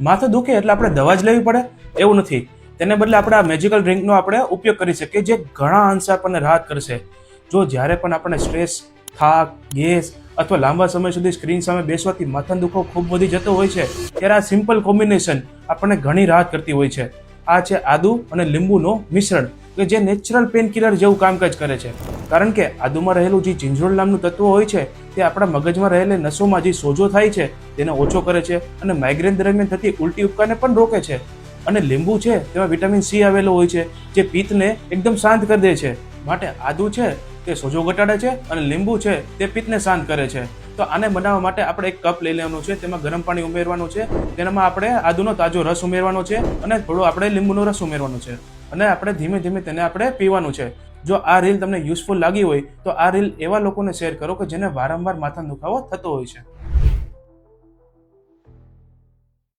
માથું દુખે એટલે આપણે દવા જ લેવી પડે એવું નથી. તેને બદલે આપણે આ મેજિકલ ડ્રિંકનો આપણે ઉપયોગ કરી શકીએ, જે ઘણા અંશે આપણને રાહત કરશે. જો જ્યારે પણ આપણને સ્ટ્રેસ, થાક, ગેસ અથવા લાંબા સમય સુધી સ્ક્રીન સામે બેસવાથી માથાનો દુખાવો ખૂબ વધી જતો હોય છે, ત્યારે આ સિમ્પલ કોમ્બિનેશન આપણને ઘણી રાહત કરતી હોય છે. આ છે આદુ અને લીંબુનો મિશ્રણ, કે જે નેચરલ પેન કિલર જેવું કામકાજ કરે છે. કારણ કે આદુમાં રહેલું જે જિંજરોલ નામનું તત્વ હોય છે તે આપણા મગજમાં રહેલી નસોમાં જે સોજો થાય છે તેને ઓછો કરે છે અને માઇગ્રેન દરમિયાન થતી ઉલટી ઉપકારને પણ રોકે છે. અને લીંબુ છે તેમાં વિટામિન સી આવેલો હોય છે, જે પિત્તને એકદમ શાંત કરી દે છે. માટે આદુ છે તે સોજો ઘટાડે છે અને લીંબુ છે તે પિત્તને શાંત કરે છે. તો આને બનાવવા માટે આપણે એક કપ લઈ લેવાનું છે, તેમાં ગરમ પાણી ઉમેરવાનું છે, તેનામાં આપણે આદુનો તાજો રસ ઉમેરવાનો છે અને થોડો આપણે લીંબુનો રસ ઉમેરવાનો છે અને આપણે ધીમે ધીમે તેને આપણે પીવાનું છે. જો આ રીલ તમને યુઝફુલ લાગી હોય તો આ રીલ એવા લોકોને શેર કરો કે જેને વારંવાર માથાનો દુખાવો થતો હોય છે.